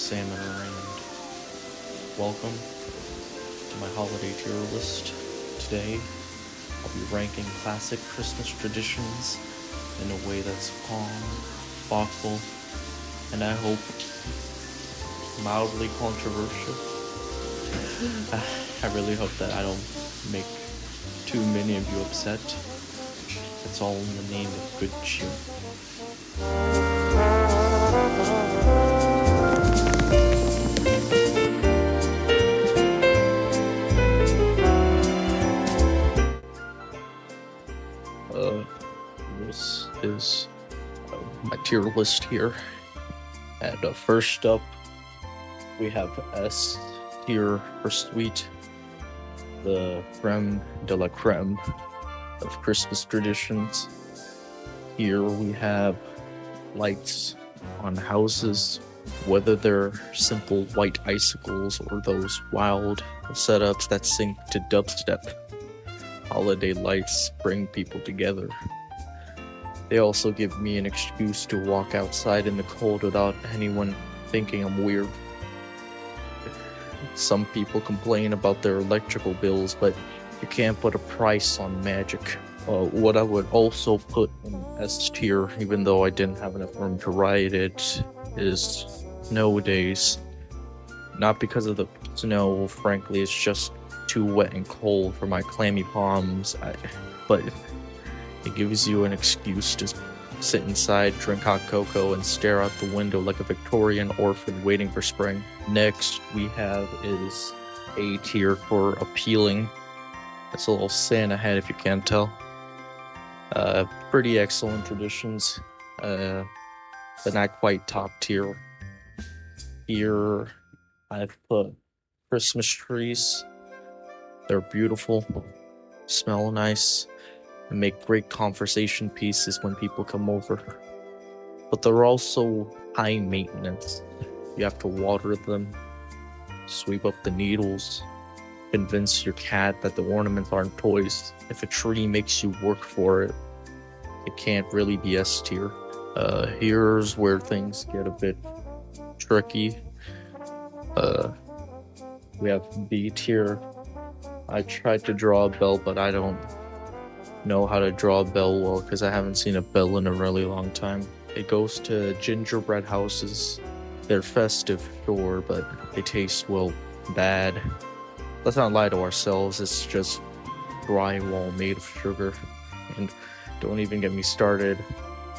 salmon and welcome to my holiday tier list. Today, I'll be ranking classic Christmas traditions in a way that's calm, thoughtful, and I hope mildly controversial. I really hope that I don't make too many of you upset. It's all in the name of good cheer. This is my tier list here. And first up, we have S tier for sweet, the creme de la creme of Christmas traditions. Here we have lights on houses, whether they're simple white icicles or those wild setups that sync to dubstep. Holiday lights bring people together. They also give me an excuse to walk outside in the cold without anyone thinking I'm weird. Some people complain about their electrical bills, but you can't put a price on magic. What I would also put in S tier, even though I didn't have enough room to write it, is snow days. Not because of the snow, frankly, it's just too wet and cold for my clammy palms, but it gives you an excuse to sit inside, drink hot cocoa, and stare out the window like a Victorian orphan waiting for spring. Next we have is A tier for appealing. It's a little Santa hat if you can't tell. Pretty excellent traditions, but not quite top tier. Here I've put Christmas trees. They're beautiful, smell nice, and make great conversation pieces when people come over. But they're also high maintenance. You have to water them, sweep up the needles, convince your cat that the ornaments aren't toys. If a tree makes you work for it, it can't really be S tier. Here's where things get a bit tricky. We have B tier. I tried to draw a bell, but I don't know how to draw a bell well because I haven't seen a bell in a really long time. It goes to gingerbread houses. They're festive, sure, but they taste, well, bad. Let's not lie to ourselves, it's just drywall made of sugar. And don't even get me started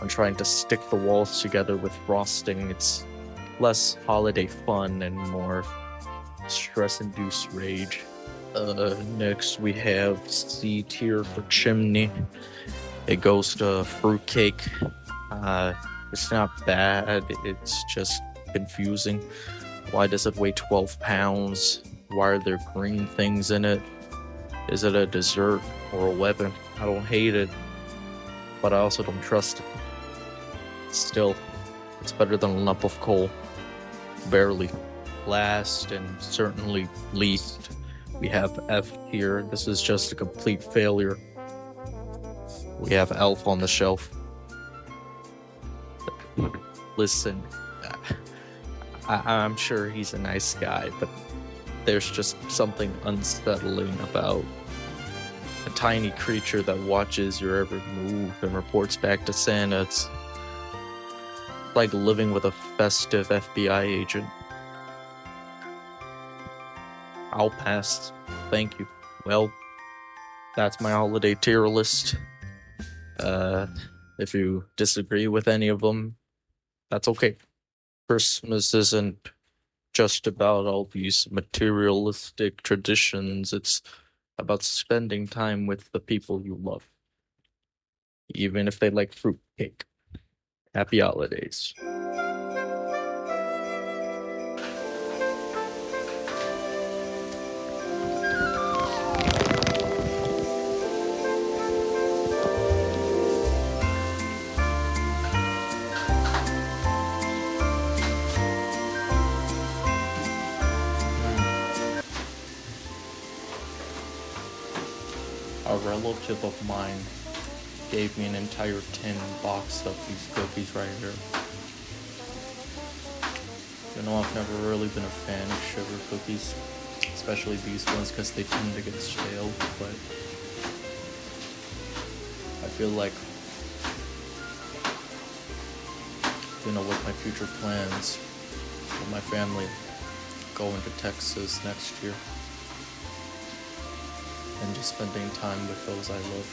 on trying to stick the walls together with frosting. It's less holiday fun and more stress-induced rage. Next we have C tier for chimney. It goes to fruitcake. It's not bad, it's just confusing. Why does it weigh 12 pounds? Why are there green things in it? Is it a dessert or a weapon? I don't hate it, but I also don't trust it. Still, it's better than a lump of coal. Barely. Last and certainly least, we have F tier. This is just a complete failure. We have Elf on the Shelf. Listen, I'm sure he's a nice guy, but there's just something unsettling about a tiny creature that watches your every move and reports back to Santa. It's like living with a festive FBI agent. I'll pass. Thank you. Well, that's my holiday tier list. If you disagree with any of them, that's okay. Christmas isn't just about all these materialistic traditions. It's about spending time with the people you love, even if they like fruitcake. Happy holidays. A relative of mine gave me an entire tin box of these cookies right here. You know, I've never really been a fan of sugar cookies, especially these ones because they tend to get stale, but I feel like, you know, with my future plans with my family going to Texas next year and just spending time with those I love,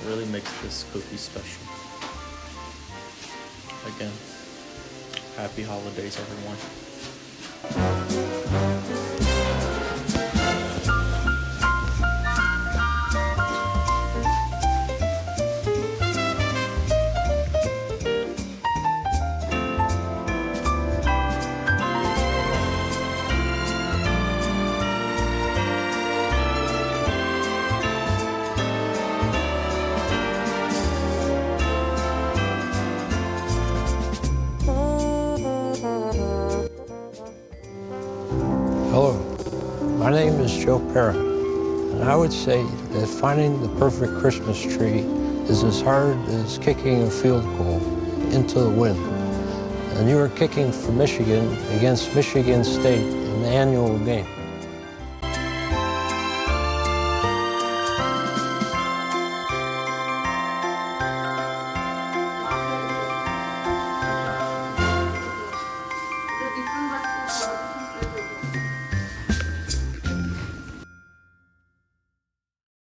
it really makes this cookie special. Again, happy holidays, everyone. Hello, my name is Joe Parra, and I would say that finding the perfect Christmas tree is as hard as kicking a field goal into the wind. And you are kicking for Michigan against Michigan State in the annual game.